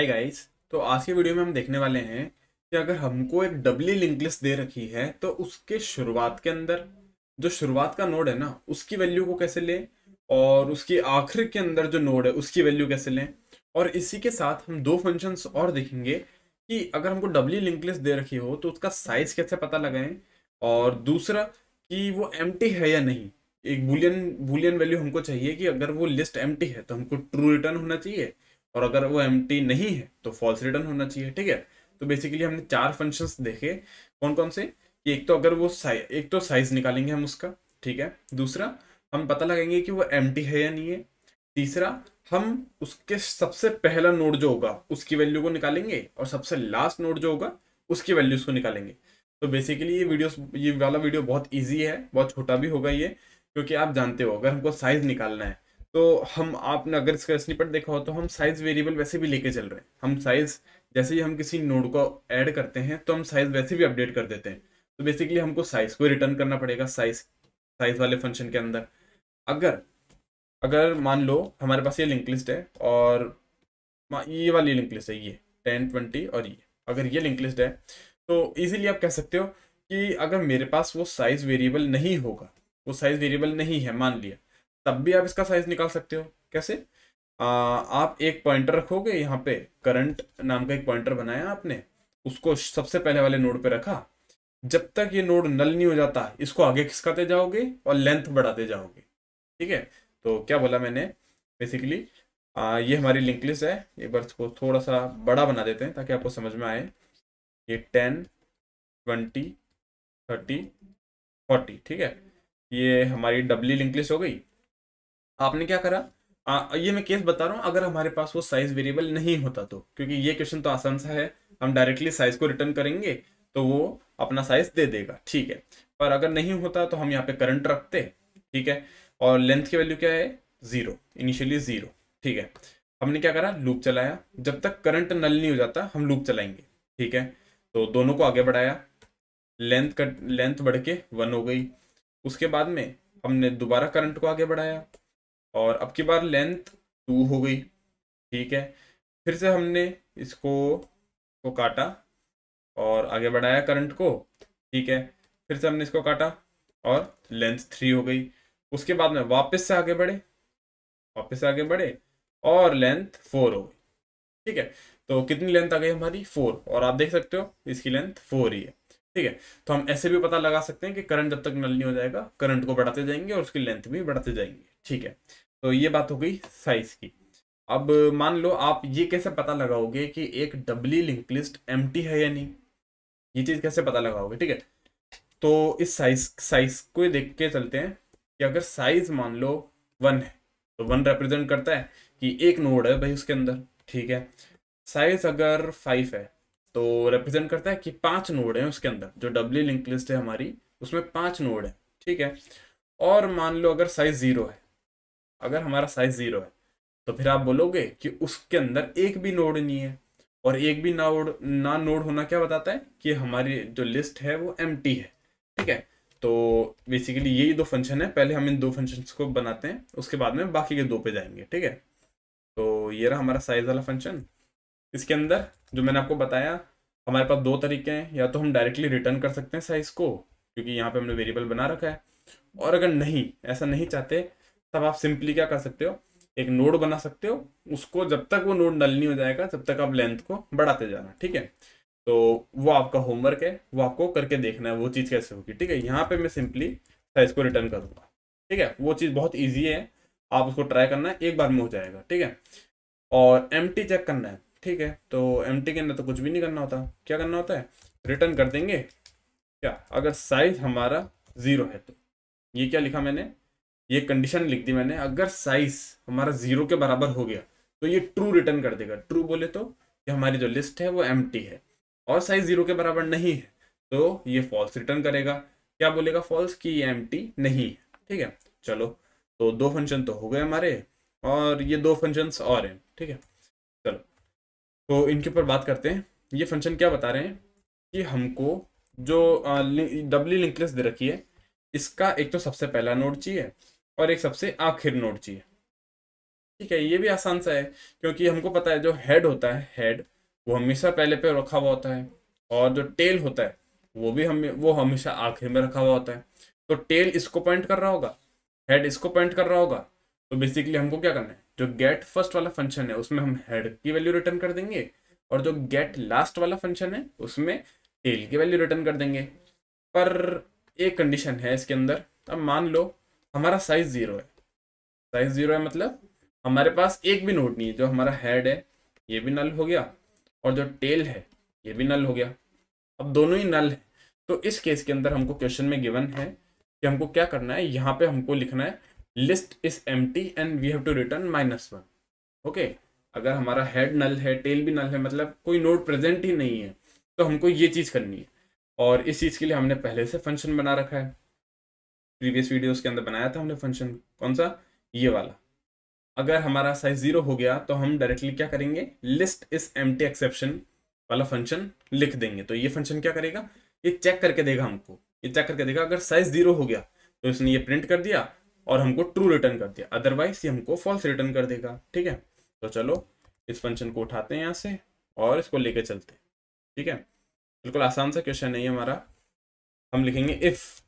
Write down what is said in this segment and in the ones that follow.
Hi guys. तो आज की वीडियो में हम देखने वाले हैं कि अगर हमको एक डबली लिंक लिस्ट दे रखी है तो उसके शुरुआत के अंदर जो शुरुआत का नोड है ना उसकी वैल्यू को कैसे लें, और उसकी आखिर के अंदर जो नोड है उसकी वैल्यू कैसे लें। और इसी के साथ हम दो फंक्शंस और देखेंगे कि अगर हमको डबली लिंक लिस्ट दे रखी हो तो उसका साइज कैसे पता लगाएं, और दूसरा कि वो एम्प्टी है या नहीं। एक बुलियन बुलियन वैल्यू हमको चाहिए कि अगर वो लिस्ट एम्प्टी है तो हमको ट्रू रिटर्न होना चाहिए, और अगर वो एम्प्टी नहीं है तो फॉल्स रिटर्न होना चाहिए। ठीक है। तो बेसिकली हमने चार फंक्शंस देखे। कौन कौन से कि एक तो अगर वो एक तो साइज निकालेंगे हम उसका। ठीक है। दूसरा हम पता लगाएंगे कि वो एम्प्टी है या नहीं है। तीसरा हम उसके सबसे पहला नोड जो होगा उसकी वैल्यू को निकालेंगे, और सबसे लास्ट नोड जो होगा उसकी वैल्यूज को निकालेंगे। तो बेसिकली ये वाला वीडियो बहुत इजी है, बहुत छोटा भी होगा ये, क्योंकि आप जानते हो अगर हमको साइज निकालना है तो हम आपने अगर इसका स्निपेट देखा हो तो हम साइज वेरिएबल वैसे भी लेके चल रहे हैं। हम साइज जैसे ही हम किसी नोड को ऐड करते हैं तो हम साइज वैसे भी अपडेट कर देते हैं। तो बेसिकली हमको साइज को रिटर्न करना पड़ेगा साइज साइज वाले फंक्शन के अंदर। अगर अगर मान लो हमारे पास ये लिंक लिस्ट है, और ये वाली लिंक लिस्ट है, ये 10 20, और ये अगर ये लिंक लिस्ट है तो इजीली आप कह सकते हो कि अगर मेरे पास वो साइज वेरिएबल नहीं होगा, वो साइज वेरिएबल नहीं है मान लिया, तब भी आप इसका साइज निकाल सकते हो। कैसे? आप एक पॉइंटर रखोगे यहाँ पे, करंट नाम का एक पॉइंटर बनाया आपने, उसको सबसे पहले वाले नोड पे रखा। जब तक ये नोड नल नहीं हो जाता इसको आगे खिसकाते जाओगे और लेंथ बढ़ाते जाओगे। ठीक है। तो क्या बोला मैंने बेसिकली, ये हमारी लिंक लिस्ट है। एक बार इसको थोड़ा सा बड़ा बना देते हैं ताकि आपको समझ में आए। ये 10 20 30 40, ठीक है। ये हमारी डबली लिंक लिस्ट हो गई। आपने क्या करा, ये मैं केस बता रहा हूँ अगर हमारे पास वो साइज वेरिएबल नहीं होता तो, क्योंकि ये क्वेश्चन तो आसान सा है, हम डायरेक्टली साइज को रिटर्न करेंगे तो वो अपना साइज दे देगा। ठीक है। पर अगर नहीं होता तो हम यहाँ पे करंट रखते। ठीक है। और लेंथ की वैल्यू क्या है? 0, इनिशियली 0। ठीक है। हमने क्या करा, लूप चलाया। जब तक करंट नल नहीं हो जाता हम लूप चलाएंगे। ठीक है। तो दोनों को आगे बढ़ाया, लेंथ बढ़ के 1 हो गई। उसके बाद में हमने दोबारा करंट को आगे बढ़ाया, और अब की बार लेंथ 2 हो गई। ठीक है। फिर से हमने इसको काटा और आगे बढ़ाया करंट को। ठीक है। फिर से हमने इसको काटा और लेंथ 3 हो गई। उसके बाद में वापस से आगे बढ़े और लेंथ 4 हो गई। ठीक है। तो कितनी लेंथ आ गई हमारी? 4। और आप देख सकते हो इसकी लेंथ 4 ही है। ठीक है। तो हम ऐसे भी पता लगा सकते हैं कि करंट जब तक नल नहीं हो जाएगा करंट को बढ़ाते जाएंगे और उसकी लेंथ भी बढ़ाते जाएंगे। ठीक है। तो ये बात हो गई साइज की। अब मान लो आप ये कैसे पता लगाओगे कि एक डबली लिंक लिस्ट एम्प्टी है या नहीं, ये चीज कैसे पता लगाओगे? ठीक है। तो इस साइज साइज को देख के चलते हैं कि अगर साइज मान लो 1 है तो 1 रिप्रेजेंट करता है कि एक नोड है भाई उसके अंदर। ठीक है। साइज अगर 5 है तो रिप्रेजेंट करता है कि 5 नोड है उसके अंदर। जो डबली लिंक लिस्ट है हमारी उसमें 5 नोड है। ठीक है। और मान लो अगर साइज 0 है, अगर हमारा साइज 0 है तो फिर आप बोलोगे कि उसके अंदर एक भी नोड नहीं है। और एक भी नोड होना क्या बताता है कि हमारी जो लिस्ट है वो एम्प्टी है। ठीक है। तो बेसिकली यही दो फंक्शन है, पहले हम इन दो फंक्शंस को बनाते हैं उसके बाद में बाकी के दो पे जाएंगे। ठीक है। तो ये रहा हमारा साइज वाला फंक्शन। इसके अंदर जो मैंने आपको बताया, हमारे पास दो तरीके हैं। या तो हम डायरेक्टली रिटर्न कर सकते हैं साइज को, क्योंकि यहाँ पे हमने वेरिएबल बना रखा है। और अगर नहीं, ऐसा नहीं चाहते, तब आप सिंपली क्या कर सकते हो, एक नोड बना सकते हो। उसको जब तक वो नोड नल नहीं हो जाएगा तब तक आप लेंथ को बढ़ाते जाना। ठीक है। तो वो आपका होमवर्क है, वो आपको करके देखना है वो चीज़ कैसे होगी। ठीक है। यहाँ पे मैं सिंपली साइज को रिटर्न करूँगा। ठीक है। वो चीज़ बहुत ईजी है, आप उसको ट्राई करना है, एक बार में हो जाएगा। ठीक है। और एम्प्टी चेक करना है। ठीक है। तो एम्प्टी के अंदर तो कुछ भी नहीं करना होता। क्या करना होता है, रिटर्न कर देंगे। क्या अगर साइज हमारा 0 है तो, ये क्या लिखा मैंने, ये कंडीशन लिख दी मैंने, अगर साइज हमारा 0 के बराबर हो गया तो ये ट्रू रिटर्न कर देगा। ट्रू बोले तो कि हमारी जो लिस्ट है वो एम्प्टी है। और साइज 0 के बराबर नहीं है तो ये फॉल्स रिटर्न करेगा। क्या बोलेगा? फॉल्स, कि ये एम्प्टी नहीं है। ठीक है। चलो, तो दो फंक्शन तो हो गए हमारे, और ये दो फंक्शंस और हैं। ठीक है। चलो, तो इनके ऊपर बात करते हैं। ये फंक्शन क्या बता रहे हैं कि हमको जो डबली लिंक लिस्ट दे रखी है, इसका एक तो सबसे पहला नोड चाहिए और एक सबसे आखिर नोड चाहिए। ठीक है, ये भी आसान सा है, क्योंकि हमको पता है जो हेड होता है, हेड वो हमेशा पहले पे रखा हुआ होता है, और जो टेल होता है वो हमेशा आखिर में रखा हुआ होता है। तो टेल इसको पॉइंट कर रहा होगा, हेड इसको पॉइंट कर रहा होगा। तो बेसिकली हमको क्या करना है, जो गेट फर्स्ट वाला फंक्शन है उसमें हम हेड की वैल्यू रिटर्न कर देंगे, और जो गेट लास्ट वाला फंक्शन है उसमें टेल की वैल्यू रिटर्न कर देंगे। पर एक कंडीशन है इसके अंदर। अब मान लो हमारा साइज 0 है, साइज 0 है मतलब हमारे पास एक भी नोड नहीं है। जो हमारा हेड है ये भी नल हो गया, और जो टेल है ये भी नल हो गया। अब दोनों ही नल है, तो इस केस के अंदर हमको क्वेश्चन में गिवन है कि हमको क्या करना है, यहाँ पे हमको लिखना है list is empty and we have to return -1। Okay, अगर हमारा हेड नल है, टेल भी नल है, मतलब कोई नोड प्रेजेंट ही नहीं है, तो हमको ये चीज़ करनी है। और इस चीज़ के लिए हमने पहले से फंक्शन बना रखा है, प्रीवियस वीडियोस के अंदर बनाया था हमने फंक्शन। कौन सा, ये वाला। अगर हमारा साइज 0 हो गया तो हम डायरेक्टली क्या करेंगे, लिस्ट इज एम्प्टी एक्सेप्शन वाला फंक्शन लिख देंगे। तो ये फंक्शन क्या करेगा, ये चेक करके देगा हमको, ये चेक करके देगा अगर साइज 0 हो गया तो इसने ये प्रिंट कर दिया और हमको ट्रू रिटर्न कर दिया, अदरवाइज ये हमको फॉल्स रिटर्न कर देगा। ठीक है, तो चलो इस फंक्शन को उठाते हैं यहाँ से और इसको लेके चलते हैं। ठीक है, बिल्कुल आसान सा क्वेश्चन है ये हमारा। हम लिखेंगे इफ,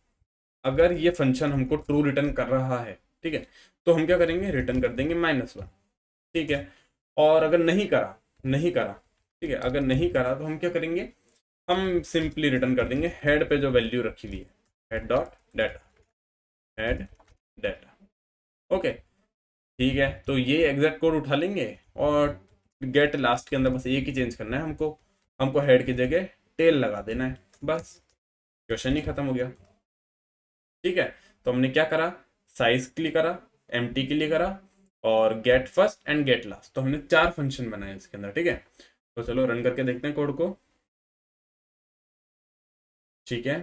अगर ये फंक्शन हमको ट्रू रिटर्न कर रहा है, ठीक है, तो हम क्या करेंगे, रिटर्न कर देंगे -1। ठीक है, और अगर नहीं करा, नहीं करा, ठीक है, अगर नहीं करा तो हम क्या करेंगे, हम सिंपली रिटर्न कर देंगे हेड पे जो वैल्यू रखी हुई है, head dot data, head data. Okay, ठीक है, तो ये एग्जैक्ट कोड उठा लेंगे और गेट लास्ट के अंदर बस एक ही चेंज करना है हमको, हमको हेड की जगह टेल लगा देना है, बस क्वेश्चन ही खत्म हो गया। ठीक है, तो हमने क्या करा, साइज के लिए करा, एम्प्टी के लिए करा, और get first and get last, तो हमने 4 फंक्शन बनाए इसके अंदर। ठीक है, तो चलो रन करके देखते हैं कोड को। ठीक है,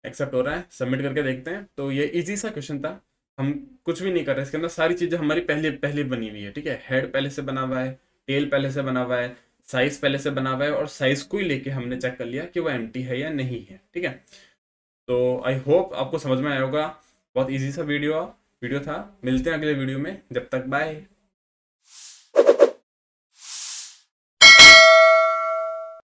एक्सेप्ट हो रहा है, सबमिट करके देखते हैं। तो ये इजी सा क्वेश्चन था, हम कुछ भी नहीं कर रहे, इसके अंदर सारी चीज़ें हमारी पहले पहले बनी हुई है। ठीक है, हेड पहले से बना हुआ है, टेल पहले से बना हुआ है, साइज पहले से बना हुआ है, और साइज को ही लेके हमने चेक कर लिया कि वो एम्प्टी है या नहीं है। ठीक है, तो आई होप आपको समझ में आया होगा। बहुत इजी सा वीडियो था। मिलते हैं अगले वीडियो में, जब तक बाय।